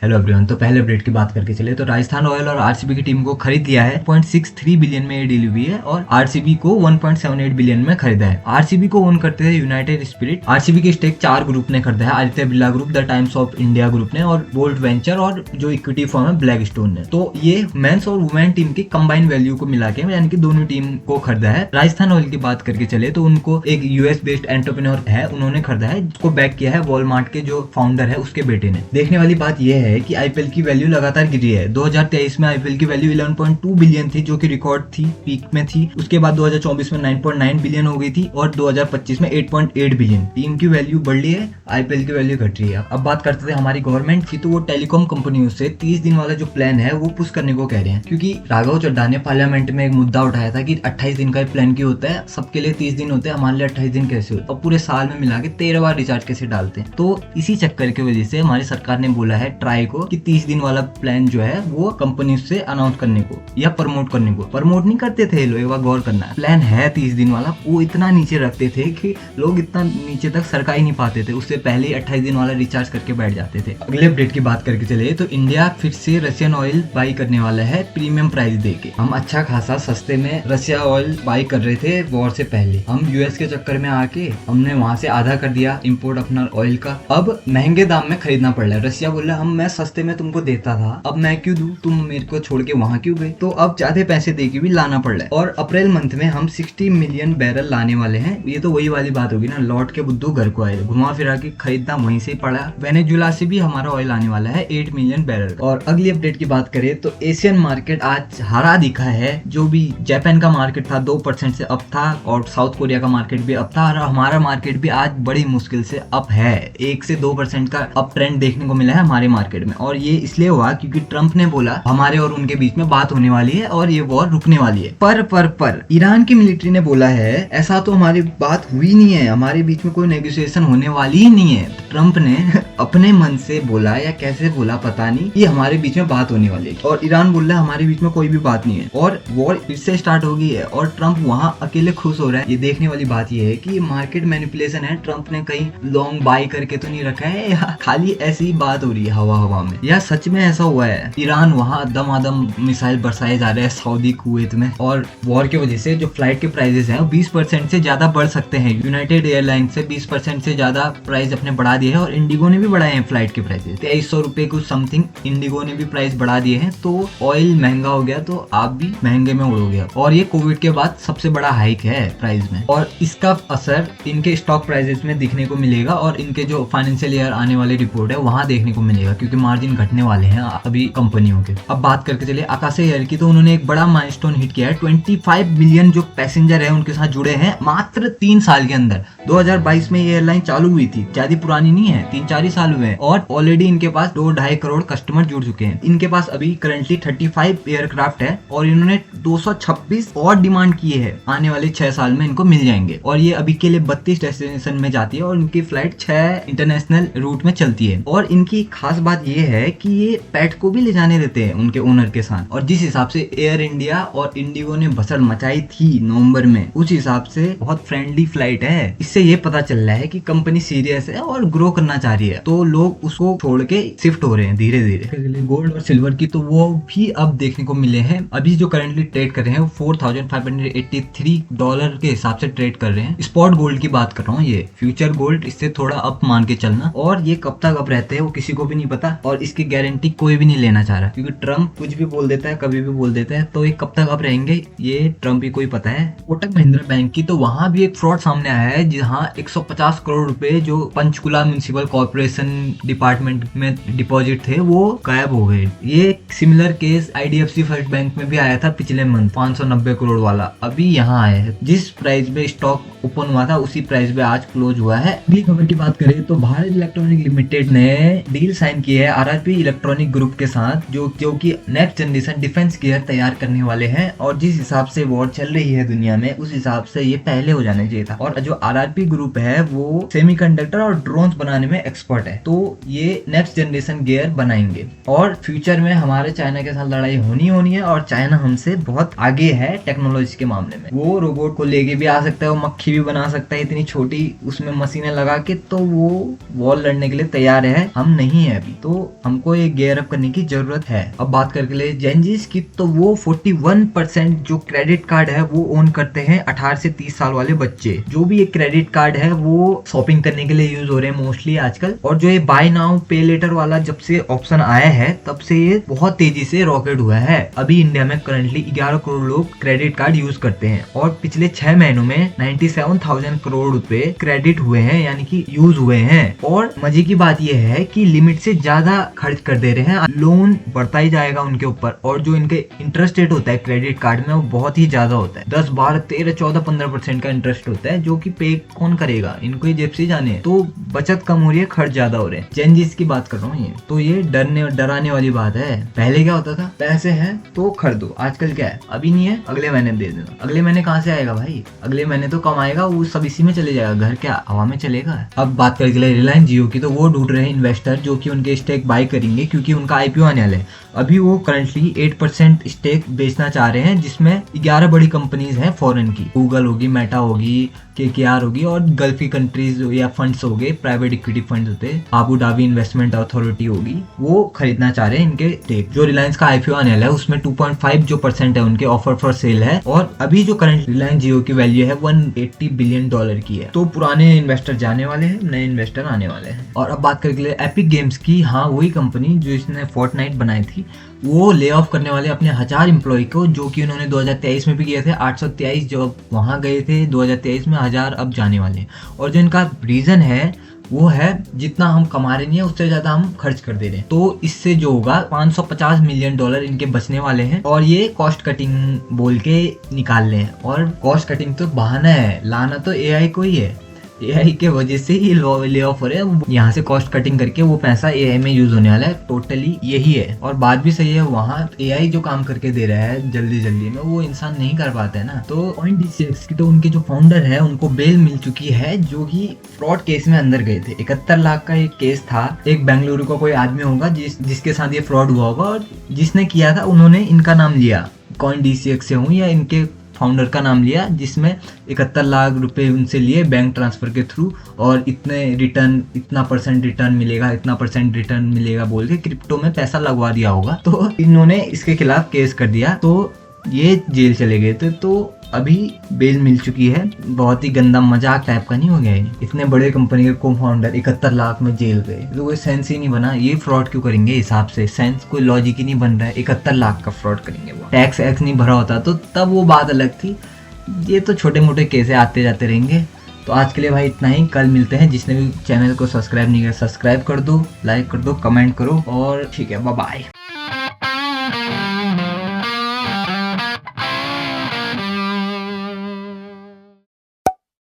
Hello everyone. तो पहले update की बात करके चले तो राजस्थान रॉयल और आरसीबी की टीम को खरीद लिया है। 0.63 बिलियन में ये डील हुई है और आरसीबी को 1.78 बिलियन में खरीदा है। आरसीबी को ओन करते हैं यूनाइटेड स्पिरिट। आरसीबी की स्टेक 4 ग्रुप ने खरीदा है, Aditya Birla group, the times of India group ने और बोल्ट वेंचर और जो इक्विटी फर्म है ब्लैक स्टोन ने। तो ये मेंस और वुमेन टीम की कंबाइन वैल्यू को मिला के यानी कि दोनों टीम को खरीदा है। राजस्थान रॉयल की बात करके चले तो उनको एक यूएस बेस्ड एंटरप्रेन्योर है, उन्होंने खरीदा है, जिसको बैक किया है वॉलमार्ट के जो फाउंडर है उसके बेटे ने। देखने वाली बात यह है कि आईपीएल की वैल्यू लगातार गिरी है। 2023 में आईपीएल की वैल्यू 11.2 बिलियन थी, जो कि रिकॉर्ड थी, पीक में थी। उसके बाद 2024 में 9.9 बिलियन हो गई थी और 2025 में 8.8 बिलियन। टीम की वैल्यू बढ़ रही है, आईपीएल की वैल्यू घट रही है। अब बात करते थे हमारी गवर्नमेंट की, तो वो टेलीकॉम कंपनियों से 30 दिन वाला जो प्लान है वो पुश करने को कह रहे हैं, क्योंकि राघव चड्ढा ने पार्लियामेंट में एक मुद्दा उठाया था कि 28 दिन का प्लान क्यों होता है, सबके लिए 30 दिन होते हैं, हमारे लिए 28 दिन कैसे होते हैं, और पूरे साल में मिला के 13 बार रिचार्ज कैसे डालते हैं। तो इसी चक्कर की वजह से हमारी सरकार ने बोला है ट्राई को कि 30 दिन वाला प्लान जो है वो कंपनी से अनाउंस करने को या प्रमोट करने को। प्रमोट नहीं करते थे लोग, एक बार गौर करना है। प्लान है 30 दिन वाला, वो इतना नीचे रखते थे कि लोग इतना नीचे तक सरका ही नहीं पाते थे, उससे पहले ही 28 दिन वाला रिचार्ज करके बैठ जाते थे। अगले अपडेट की बात करके चले तो इंडिया फिर से रशियन ऑयल बाई करने वाला है प्रीमियम प्राइस देके। हम अच्छा खासा सस्ते में रशिया ऑयल बाई कर रहे थे वॉर से पहले, हम यूएस के चक्कर में आके हमने वहां से आधा कर दिया इम्पोर्ट अपना ऑयल का। अब महंगे दाम में खरीदना पड़ रहा है। रशिया बोल रहा है मैं सस्ते में तुमको देता था, अब मैं क्यों दूं, तुम मेरे को छोड़ के वहां क्यों गए, तो अब ज्यादा पैसे दे के भी लाना पड़ रहा है। और अप्रैल मंथ में हम 60 मिलियन बैरल लाने वाले हैं। ये तो वही वाली बात होगी ना, लौट के बुद्धू घर को आए, घुमा फिरा के खरीदना वहीं से पड़ा। वेनेजुला से भी हमारा ऑयल आने वाला है 8 मिलियन बैरल। और अगली अपडेट की बात करें तो एशियन मार्केट आज हरा दिखा है। जो भी जापान का मार्केट था 2% से अप था और साउथ कोरिया का मार्केट भी अप था, और हमारा मार्केट भी आज बड़ी मुश्किल से अप है। 1 से 2% का अप ट्रेंड देखने को मिला है हमारे मार्केट में। और ये इसलिए हुआ क्योंकि ट्रंप ने बोला हमारे और उनके बीच में बात होने वाली है और ये वॉर रुकने वाली है। पर ईरान की मिलिट्री ने बोला है ऐसा तो हमारी बात हुई नहीं है, हमारे बीच में कोई नेगोशिएशन होने वाली ही नहीं है। ट्रंप ने अपने मन से बोला या कैसे बोला पता नहीं, ये हमारे बीच में बात होने वाली है। और ईरान बोल रहा है हमारे बीच में कोई भी बात नहीं है और वॉर फिर से स्टार्ट हो गई है। और ट्रंप वहाँ अकेले खुश हो रहा है। ये देखने वाली बात ये है कि ये मार्केट मैनिपुलेशन है। ट्रंप ने कहीं लॉन्ग बाय करके तो नहीं रखा है, या खाली ऐसी ही बात हो रही है हवा में, या सच में ऐसा हुआ है। ईरान वहाँ दम मिसाइल बरसाए जा रहे हैं सऊदी कुवैत में, और वॉर की वजह से जो फ्लाइट के प्राइसेस हैं 20% से ज्यादा बढ़ सकते हैं। यूनाइटेड एयरलाइंस से 20% से ज्यादा प्राइस अपने बढ़ा दिए हैं और इंडिगो ने भी बढ़ाए हैं फ्लाइट के प्राइसेस। 2300 रुपए कुछ समथिंग इंडिगो ने भी प्राइस बढ़ा दिए हैं। तो ऑयल महंगा हो गया तो आप भी महंगे में उड़ोगे। और ये कोविड के बाद सबसे बड़ा हाइक है प्राइस में, और इसका असर इनके स्टॉक प्राइसेस में दिखने को मिलेगा और इनके जो फाइनेंशियल ईयर आने वाली रिपोर्ट है वहां देखने को मिलेगा, क्योंकि मार्जिन घटने वाले हैं अभी कंपनियों के। अब बात करके चले आकाश एयर की, तो उन्होंने एक बड़ा माइलस्टोन हिट किया है। 25 मिलियन जो पैसेंजर है उनके साथ जुड़े हैं मात्र 3 साल के अंदर। 2022 में ये एयरलाइन चालू हुई थी, ज्यादा पुरानी नहीं है, 3-4 ही साल हुए हैं, और ऑलरेडी इनके पास 2-2.5 करोड़ कस्टमर जुड़ चुके हैं। इनके पास अभी करंटली 35 एयरक्राफ्ट है और इन्होंने 226 और डिमांड किए है, आने वाले 6 साल में इनको मिल जाएंगे। और ये अभी के लिए 32 डेस्टिनेशन में जाती है और इनकी फ्लाइट 6 इंटरनेशनल रूट में चलती है। और इनकी खास बात ये है कि ये पेट को भी ले जाने देते हैं उनके ओनर के साथ। और जिस हिसाब से एयर इंडिया और इंडिगो ने भसड़ मचाई थी नवंबर में, उस हिसाब से बहुत फ्रेंडली फ्लाइट है। इससे ये पता चल रहा है कि कंपनी सीरियस है और ग्रो करना चाह रही है, तो लोग उसको छोड़ के शिफ्ट हो रहे हैं धीरे धीरे। गोल्ड और सिल्वर की तो वो भी अब देखने को मिले हैं। अभी जो करंटली ट्रेड कर रहे हैं वो $4,583 के हिसाब से ट्रेड कर रहे हैं। स्पॉट गोल्ड की बात कर रहा हूँ, ये फ्यूचर गोल्ड, इससे थोड़ा अप मान के चलना। और ये कब तक अप रहते हैं वो किसी को भी नहीं पता, और इसकी गारंटी कोई भी नहीं लेना चाह रहा, क्योंकि ट्रंप कुछ भी बोल देता है, कभी भी बोल देता है। तो ये कब तक अप रहेंगे ये ट्रंप ही कोई पता है। कोटक महिंद्रा बैंक की तो वहां भी एक फ्रॉड सामने आया है, जहां 150 करोड़ रुपए जो पंचकुला म्युनिसिपल कॉर्पोरेशन डिपार्टमेंट में डिपॉजिट थे वो गायब हो गए। ये similar case IDFC first bank में भी आया था पिछले मंथ, 590 करोड़ वाला, अभी यहाँ आया है। जिस प्राइस पे स्टॉक ओपन हुआ था उसी प्राइस पे आज क्लोज हुआ है। अगली खबर की बात करें तो भारत इलेक्ट्रॉनिक लिमिटेड ने डील साइन की है आरआरपी इलेक्ट्रॉनिक ग्रुप के साथ, जो कि नेक्स्ट जनरेशन डिफेंस गियर तैयार करने वाले हैं। और जिस हिसाब से वॉर चल रही है दुनिया में, उस हिसाब से ये पहले हो जाना चाहिए था। और जो आरआरपी ग्रुप है वो सेमीकंडक्टर और ड्रोन्स बनाने में एक्सपर्ट है, तो ये नेक्स्ट जनरेशन गियर बनाएंगे। और फ्यूचर में हमारे चाइना के साथ लड़ाई होनी है, और चाइना हमसे बहुत आगे है टेक्नोलॉजी के मामले में। वो रोबोट को लेके भी आ सकता है, वो मक्खी भी बना सकता है इतनी छोटी उसमें मशीनें लगा के, तो वो वॉर लड़ने के लिए तैयार है, हम नहीं है अभी। तो तो हमको ये गियर अप करने की जरूरत है। अब बात करके ले जेनजीज की, तो वो 41% जो क्रेडिट कार्ड है वो ओन करते हैं 18 से 30 साल वाले बच्चे। जो भी ये क्रेडिट कार्ड है वो शॉपिंग करने के लिए यूज हो रहे हैं मोस्टली आजकल। और जो ये बाय नाउ पे लेटर वाला जब से ऑप्शन आया है तब से ये बहुत तेजी से रॉकेट हुआ है। अभी इंडिया में करंटली 11 करोड़ लोग क्रेडिट कार्ड यूज करते हैं और पिछले 6 महीनों में 97,000 करोड़ रुपए क्रेडिट हुए हैं, यानी कि यूज हुए हैं। और मजे की बात यह है कि लिमिट से ज्यादा खर्च कर दे रहे हैं, लोन बढ़ता ही जाएगा उनके ऊपर। और जो इनके इंटरेस्ट रेट होता है क्रेडिट कार्ड में वो बहुत ही ज्यादा होता है, 10, 12, 13, 14, 15% का इंटरेस्ट होता है, जो कि पे कौन करेगा, इनको ही जेब से जाने। तो बचत कम हो रही है, खर्च ज्यादा हो रहे हैं। जेनजीज की बात कर रहा हूँ ये, तो ये डराने वाली बात है। पहले क्या होता था, पैसे हैं तो खरीदो, आजकल क्या है, अभी नहीं है अगले महीने दे देना। अगले महीने कहाँ से आएगा भाई, अगले महीने तो कमाएगा वो सब इसी में चले जाएगा, घर क्या हवा में चलेगा। अब बात करके रिलायंस जियो की, तो वो ढूंढ रहे हैं इन्वेस्टर जो कि उनके स्टेक बाय करेंगे, क्योंकि उनका आईपीओ आने वाला है। अभी वो करंटली 8% स्टेक बेचना चाह रहे हैं, जिसमें 11 बड़ी कंपनीज हैं फॉरेन की, गूगल होगी, मेटा होगी, KKR होगी, और गल्फ की कंट्रीज या फंड्स हो गए, प्राइवेट इक्विटी फंड्स होते हैं, आबू धाबी इन्वेस्टमेंट अथॉरिटी होगी, वो खरीदना चाह रहे हैं इनके स्टेक। जो रिलायंस का आईपीओ आने वाला है उसमें 2.5 जो % है उनके ऑफर फॉर सेल है। और अभी जो करंट रिलायंस जियो की वैल्यू है $180 बिलियन की है। तो पुराने इन्वेस्टर जाने वाले हैं, नए इन्वेस्टर आने वाले हैं। और अब बात करके एपिक गेम्स की, हाँ वही कंपनी जो इसने फोर्टनाइट बनाई थी, वो ले ऑफ करने वाले अपने 1000 एम्प्लॉय को, जो कि उन्होंने 2023 में भी किए थे। 823 जो वहां गए थे 2023 में, 1000 अब जाने वाले। और जो इनका रीजन है वो है जितना हम कमा रहे हैं उससे ज्यादा हम खर्च कर दे रहे हैं। तो इससे जो होगा $550 मिलियन इनके बचने वाले हैं। और ये कॉस्ट कटिंग बोल के निकाल रहे हैं, और कॉस्ट कटिंग तो बहाना है, लाना तो एआई को ही है। एआई के वजह से ही ले ऑफ हो रहे हैं, यहाँ से कॉस्ट कटिंग करके वो पैसा एआई में यूज होने वाला है, टोटली यही है। और बात भी सही है, वहाँ एआई जो काम करके दे रहा है जल्दी जल्दी में, वो इंसान नहीं कर पाता है ना। तो CoinDCX की तो उनके जो फाउंडर है उनको बेल मिल चुकी है, जो कि फ्रॉड केस में अंदर गए थे। 71 लाख का एक केस था, एक बेंगलुरु का कोई आदमी होगा जिसके साथ ये फ्रॉड हुआ होगा, और जिसने किया था उन्होंने इनका नाम लिया, CoinDCX से हूँ, या इनके फाउंडर का नाम लिया, जिसमें 71 लाख रुपए उनसे लिए बैंक ट्रांसफर के थ्रू, और इतने रिटर्न, इतना % रिटर्न मिलेगा, इतना % रिटर्न मिलेगा बोल के क्रिप्टो में पैसा लगवा दिया होगा। तो इन्होंने इसके खिलाफ केस कर दिया, तो ये जेल चले गए थे। तो अभी बेल मिल चुकी है। बहुत ही गंदा मजाक टाइप का नहीं हो गया है, इतने बड़े कंपनी के को फाउंडर 71 लाख में जेल गए, तो कोई सेंस ही नहीं बना। ये फ्रॉड क्यों करेंगे, हिसाब से सेंस कोई लॉजिक ही नहीं बन रहा है। 71 लाख का फ्रॉड करेंगे, वो टैक्स एक्स नहीं भरा होता तो तब वो बात अलग थी। ये तो छोटे मोटे केस आते जाते रहेंगे। तो आज के लिए भाई इतना ही, कल मिलते हैं। जिसने भी चैनल को सब्सक्राइब नहीं किया सब्सक्राइब कर दो, लाइक कर दो, कमेंट करो, और ठीक है, बाय बाय।